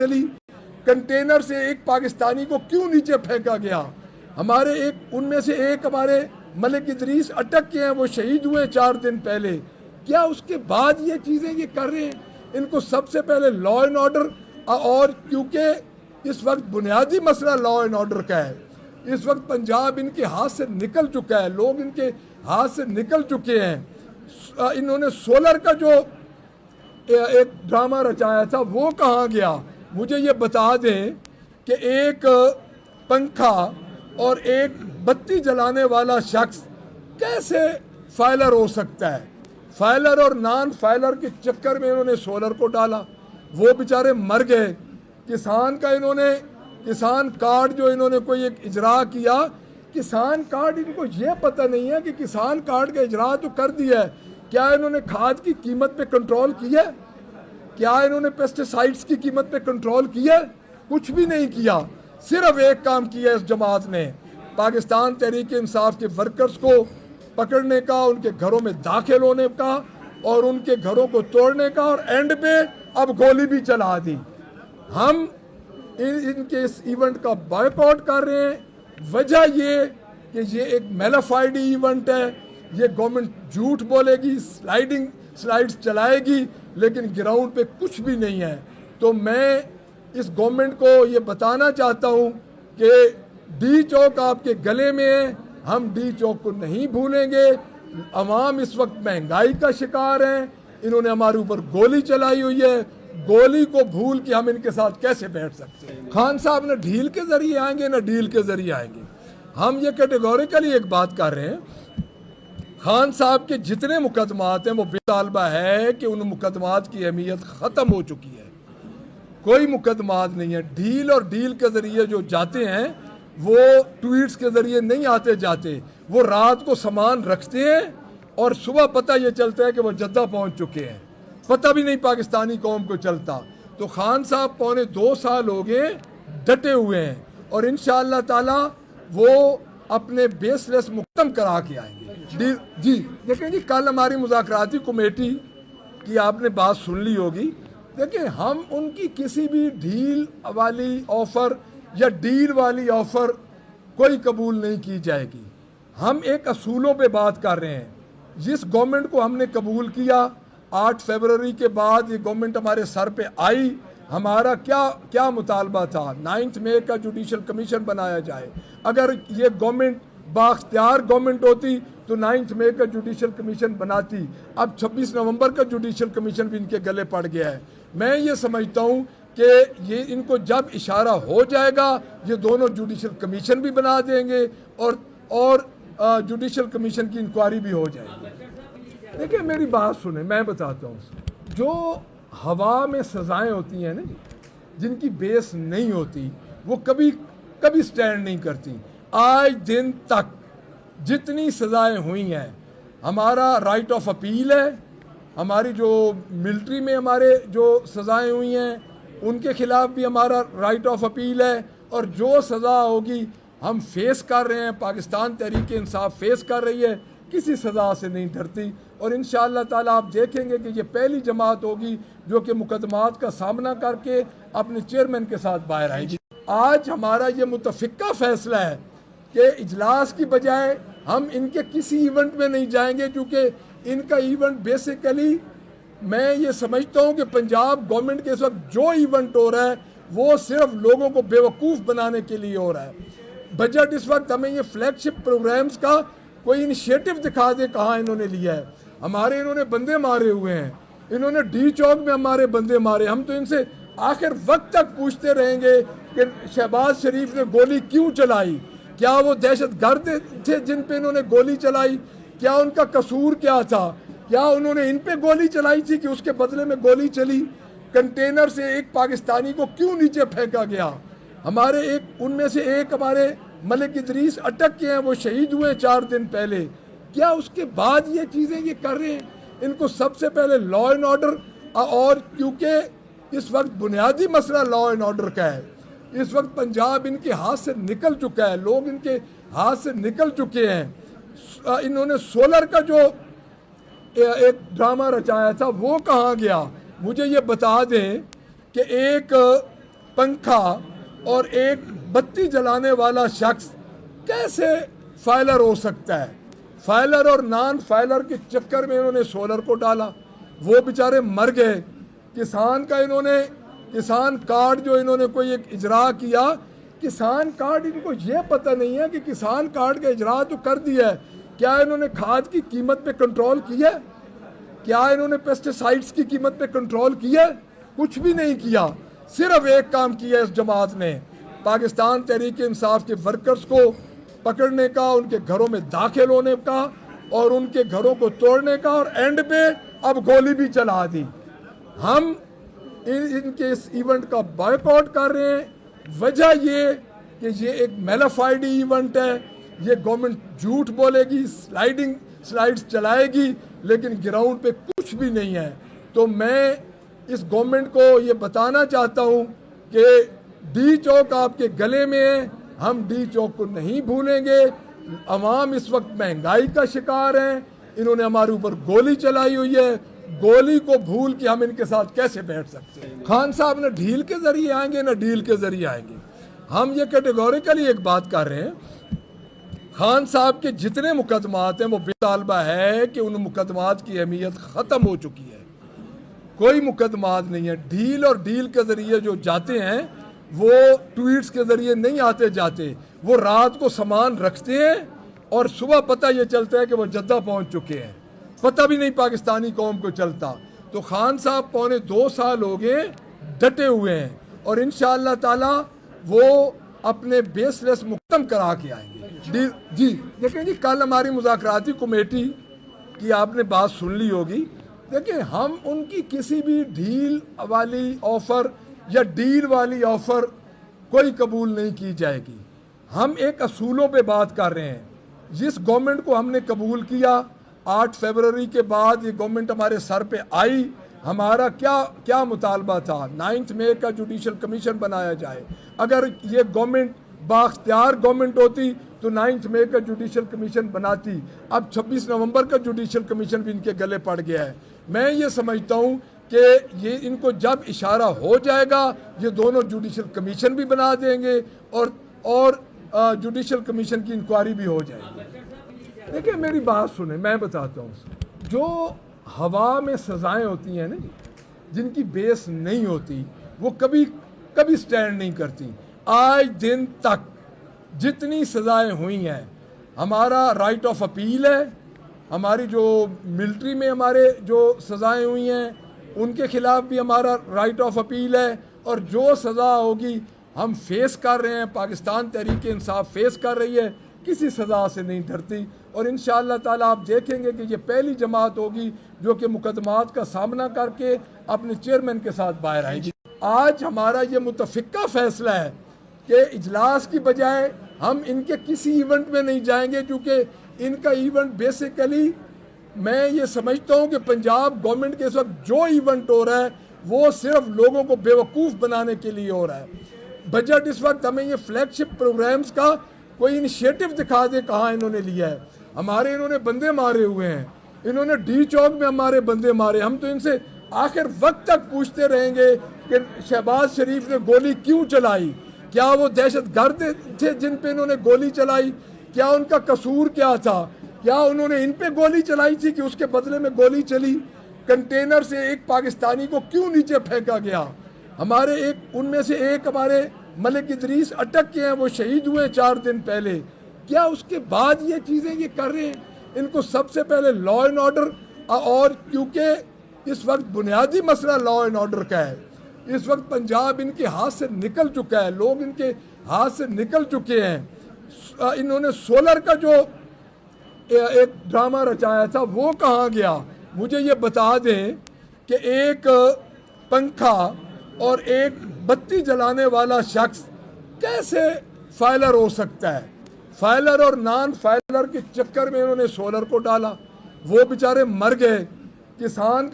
चली, कंटेनर से एक पाकिस्तानी को क्यों नीचे फेंका गया। हमारे एक उनमें से एक हमारे मलिक इदरीस अटक के हैं, वो शहीद हुए 4 दिन पहले। क्या उसके बाद ये चीज़ें ये कर रहे हैं? इनको सबसे पहले लॉ एंड ऑर्डर, और क्योंकि इस वक्त बुनियादी मसला लॉ एंड ऑर्डर का है, इस वक्त पंजाब इनके हाथ से निकल चुका है, लोग इनके हाथ से निकल चुके हैं। इन्होंने सोलर का जो एक ड्रामा रचाया था वो कहाँ गया? मुझे ये बता दें कि एक पंखा और एक बत्ती जलाने वाला शख्स कैसे फाइलर हो सकता है? फाइलर और नॉन फाइलर के चक्कर में इन्होंने सोलर को डाला, वो बेचारे मर गए। किसान का इन्होंने किसान कार्ड जो इन्होंने कोई एक इजरा किया, किसान कार्ड इनको ये पता नहीं है कि किसान कार्ड का इजरा तो कर दिया है, क्या इन्होंने खाद की कीमत पे कंट्रोल किया? क्या इन्होंने पेस्टिसाइड्स की कीमत पे कंट्रोल किया? कुछ भी नहीं किया। सिर्फ एक काम किया इस जमात ने, पाकिस्तान तहरीक इंसाफ के वर्कर्स को पकड़ने का, उनके घरों में दाखिल होने का और उनके घरों को तोड़ने का, और एंड पे अब गोली भी चला दी। हम इनके इस इवेंट का बॉयकॉट कर रहे हैं। वजह ये कि ये एक मेलाफाइड इवेंट है, ये गवर्नमेंट झूठ बोलेगी, स्लाइड्स चलाएगी, लेकिन ग्राउंड पे कुछ भी नहीं है। तो मैं इस गवर्नमेंट को ये बताना चाहता हूँ कि डी चौक आपके गले में है, हम डी चौक को नहीं भूलेंगे। अवाम इस वक्त महंगाई का शिकार है, इन्होंने हमारे ऊपर गोली चलाई हुई है, गोली को भूल के हम इनके साथ कैसे बैठ सकते हैं? खान साहब न ढील के जरिए आएंगे न डील के जरिए आएंगे। हम ये कैटेगोरिकली एक बात कर रहे हैं, खान साहब के जितने मुकदमात हैं वो बेतालबा है कि उन मुकदमात की अहमियत ख़त्म हो चुकी है, कोई मुकदमात नहीं है। डील और डील के ज़रिए जो जाते हैं वो ट्वीट्स के ज़रिए नहीं आते जाते, वो रात को सामान रखते हैं और सुबह पता ये चलता है कि वो जद्दा पहुंच चुके हैं, पता भी नहीं पाकिस्तानी कौम को चलता। तो खान साहब 2.25 साल हो गए डटे हुए हैं, और इंशाअल्लाह ताला वो अपने बेसलेस मुकदम करा के आएंगे। जी देखिए जी, कल हमारी मुज़ाकराती कमेटी की आपने बात सुन ली होगी। देखिए, हम उनकी किसी भी ढील वाली ऑफ़र या डील वाली ऑफ़र कोई कबूल नहीं की जाएगी। हम एक असूलों पे बात कर रहे हैं। जिस गवर्नमेंट को हमने कबूल किया, 8 फरवरी के बाद ये गवर्नमेंट हमारे सर पे आई, हमारा क्या मुतालबा था? 9 मई का जुडिशल कमीशन बनाया जाए। अगर ये गवर्नमेंट बाख्तियार गवर्नमेंट होती तो 9 मई का जुडिशल कमीशन बनाती। अब 26 नवंबर का जुडिशल कमीशन भी इनके गले पड़ गया है। मैं ये समझता हूँ कि ये इनको जब इशारा हो जाएगा, ये दोनों जुडिशल कमीशन भी बना देंगे और जुडिशल कमीशन की इंक्वायरी भी हो जाएगी। देखिए, मेरी बात सुने, मैं बताता हूँ। जो हवा में सज़ाएं होती हैं ना, जिनकी बेस नहीं होती, वो कभी स्टैंड नहीं करती। आज दिन तक जितनी सज़ाएं हुई हैं, हमारा राइट ऑफ अपील है, हमारी जो मिलिट्री में हमारे जो सज़ाएं हुई हैं उनके खिलाफ भी हमारा राइट ऑफ अपील है, और जो सज़ा होगी हम फेस कर रहे हैं, पाकिस्तान तहरीक इंसाफ फेस कर रही है, किसी सज़ा से नहीं डरती। और इंशाअल्लाह ताला आप देखेंगे कि ये पहली जमात होगी जो कि मुकदमात का सामना करके अपने चेयरमैन के साथ बाहर आएगी। आज हमारा ये मुतफ़िका फ़ैसला है कि इजलास की बजाय हम इनके किसी इवेंट में नहीं जाएंगे, क्योंकि इनका इवेंट बेसिकली, मैं ये समझता हूँ कि पंजाब गवर्नमेंट के इस वक्त जो इवेंट हो रहा है वो सिर्फ लोगों को बेवकूफ़ बनाने के लिए हो रहा है। बजट इस वक्त हमें ये फ्लैगशिप प्रोग्राम्स का कोई इनिशिएटिव दिखा दे कहाँ इन्होंने लिया है। हमारे इन्होंने बंदे मारे हुए हैं, इन्होंने डी चौक में हमारे बंदे मारे। हम तो इनसे आखिर वक्त तक पूछते रहेंगे कि शहबाज शरीफ ने गोली क्यों चलाई? क्या वो दहशतगर्द थे जिन पे इन्होंने गोली चलाई? क्या उनका कसूर क्या था? क्या उन्होंने इन पे गोली चलाई थी कि उसके बदले में गोली चली? कंटेनर से एक पाकिस्तानी को क्यों नीचे फेंका गया? हमारे उनमें से एक हमारे मलिक इदरीस अटक के हैं, वो शहीद हुए 4 दिन पहले। क्या उसके बाद ये चीज़ें ये कर रहे हैं? इनको सबसे पहले लॉ एंड ऑर्डर, और क्योंकि इस वक्त बुनियादी मसला लॉ एंड ऑर्डर का है, इस वक्त पंजाब इनके हाथ से निकल चुका है, लोग इनके हाथ से निकल चुके हैं। इन्होंने सोलर का जो एक ड्रामा रचाया था वो कहाँ गया? मुझे ये बता दें कि एक पंखा और एक बत्ती जलाने वाला शख्स कैसे फाइलर हो सकता है? फाइलर और नॉन फाइलर के चक्कर में इन्होंने सोलर को डाला, वो बेचारे मर गए। किसान कार्ड जो इन्होंने कोई एक इजरा किया, किसान कार्ड इनको ये पता नहीं है कि किसान कार्ड का इजरा तो कर दिया है, क्या इन्होंने खाद की कीमत पे कंट्रोल किया? क्या इन्होंने पेस्टिसाइड्स की कीमत पे कंट्रोल किया? कुछ भी नहीं किया। सिर्फ एक काम किया इस जमात ने, पाकिस्तान तहरीक इंसाफ के वर्कर्स को पकड़ने का, उनके घरों में दाखिल होने का और उनके घरों को तोड़ने का, और एंड पे अब गोली भी चला दी। हम इनके इस इवेंट का बॉयकॉट कर रहे हैं। वजह ये कि ये एक मेलाफाइड इवेंट है, ये गवर्नमेंट झूठ बोलेगी, स्लाइड्स चलाएगी, लेकिन ग्राउंड पे कुछ भी नहीं है। तो मैं इस गवर्नमेंट को ये बताना चाहता हूँ कि डी चौक आपके गले में है, हम डी चौक को नहीं भूलेंगे। अवाम इस वक्त महंगाई का शिकार है, इन्होंने हमारे ऊपर गोली चलाई हुई है, गोली को भूल के हम इनके साथ कैसे बैठ सकते हैं? खान साहब न ढील के जरिए आएंगे न डील के जरिए आएंगे। हम ये कैटेगोरिकली एक बात कर रहे हैं, खान साहब के जितने मुकदमात हैं वो बेतालबा है कि उन मुकदमात की अहमियत ख़त्म हो चुकी है, कोई मुकदमात नहीं है। ढील और डील के ज़रिए जो जाते हैं वो ट्वीट्स के ज़रिए नहीं आते जाते, वो रात को सामान रखते हैं और सुबह पता ये चलता है कि वो जद्दा पहुंच चुके हैं, पता भी नहीं पाकिस्तानी कौम को चलता। तो खान साहब पौने 2 साल हो गए डटे हुए हैं और इंशाअल्लाह ताला वो अपने बेसलेस मुकदम करा के आएंगे। जी देखें जी, कल हमारी मुज़ाकराती कमेटी की आपने बात सुन ली होगी। देखिए, हम उनकी किसी भी ढील वाली ऑफ़र या डील वाली ऑफ़र कोई कबूल नहीं की जाएगी। हम एक असूलों पे बात कर रहे हैं। जिस गवर्नमेंट को हमने कबूल किया 8 फरवरी के बाद, ये गवर्नमेंट हमारे सर पे आई, हमारा क्या मुतालबा था? 9 मई का जुडिशल कमीशन बनाया जाए। अगर ये गवर्नमेंट बाख्तियार गवर्नमेंट होती तो 9 मई का जुडिशल कमीशन बनाती। अब 26 नवंबर का जुडिशल कमीशन भी इनके गले पड़ गया है। मैं ये समझता हूँ कि ये इनको जब इशारा हो जाएगा ये दोनों जुडिशल कमीशन भी बना देंगे और जुडिशल कमीशन की इंक्वायरी भी हो जाएगी। देखिए, मेरी बात सुने, मैं बताता हूँ, जो हवा में सज़ाएं होती हैं ना, जिनकी बेस नहीं होती, वो कभी स्टैंड नहीं करती। आज दिन तक जितनी सज़ाएं हुई हैं, हमारा राइट ऑफ अपील है, हमारी जो मिलिट्री में हमारे जो सज़ाएं हुई हैं उनके ख़िलाफ़ भी हमारा राइट ऑफ अपील है, और जो सज़ा होगी हम फेस कर रहे हैं, पाकिस्तान तहरीक इंसाफ फेस कर रही है, किसी सज़ा से नहीं डरती। और इंशाअल्लाह ताला आप देखेंगे कि ये पहली जमात होगी जो कि मुकदमात का सामना करके अपने चेयरमैन के साथ बाहर आएगी। आज हमारा ये मुतफ़िक़ा फ़ैसला है कि इजलास की बजाय हम इनके किसी इवेंट में नहीं जाएंगे, क्योंकि इनका इवेंट बेसिकली, मैं ये समझता हूँ कि पंजाब गवर्नमेंट के इस वक्त जो इवेंट हो रहा है वो सिर्फ लोगों को बेवकूफ़ बनाने के लिए हो रहा है। बजट इस वक्त हमें ये फ्लैगशिप प्रोग्राम्स का कोई इनिशिएटिव दिखा दे कहाँ इन्होंने लिया है। हमारे इन्होंने बंदे मारे हुए हैं, इन्होंने डी चौक में हमारे बंदे मारे। हम तो इनसे आखिर वक्त तक पूछते रहेंगे कि शहबाज शरीफ ने गोली क्यों चलाई, क्या वो दहशतगर्द थे जिन पे इन्होंने गोली चलाई, क्या उनका कसूर क्या था, क्या उन्होंने इन पे गोली चलाई थी कि उसके बदले में गोली चली। कंटेनर से एक पाकिस्तानी को क्यों नीचे फेंका गया, हमारे उनमें से एक हमारे मलिक इदरीस अटक के हैं, वो शहीद हुए 4 दिन पहले। क्या उसके बाद ये चीज़ें ये कर रहे हैं? इनको सबसे पहले लॉ एंड ऑर्डर, और क्योंकि इस वक्त बुनियादी मसला लॉ एंड ऑर्डर का है, इस वक्त पंजाब इनके हाथ से निकल चुका है, लोग इनके हाथ से निकल चुके हैं। इन्होंने सोलर का जो एक ड्रामा रचाया था वो कहाँ गया? मुझे ये बता दें कि एक पंखा और एक बत्ती जलाने वाला शख्स कैसे फाइलर हो सकता है? फाइलर और नॉन फाइलर के चक्कर में इन्होंने सोलर को डाला, वो बेचारे मर गए। किसान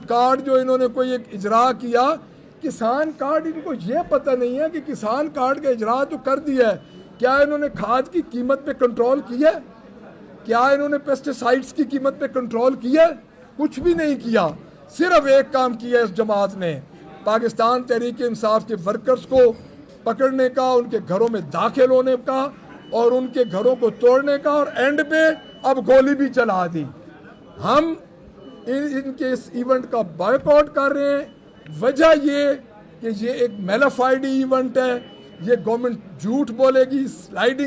कार्ड जो इन्होंने कोई एक इजरा किया, किसान कार्ड इनको ये पता नहीं है कि किसान कार्ड का इजरा तो कर दिया है, क्या इन्होंने खाद की कीमत पे कंट्रोल किया? क्या इन्होंने पेस्टिसाइड्स की कीमत पे कंट्रोल किया? कुछ भी नहीं किया। सिर्फ एक काम किया इस जमात ने, पाकिस्तान तहरीक इंसाफ के वर्कर्स को पकड़ने का, उनके घरों में दाखिल होने का और उनके घरों को तोड़ने का, और एंड पे अब गोली भी चला दी। हम इनके इस इवेंट का बॉयकॉट कर रहे हैं। वजह ये कि ये एक मेलाफाइड इवेंट है, ये गवर्नमेंट झूठ बोलेगी, स्लाइड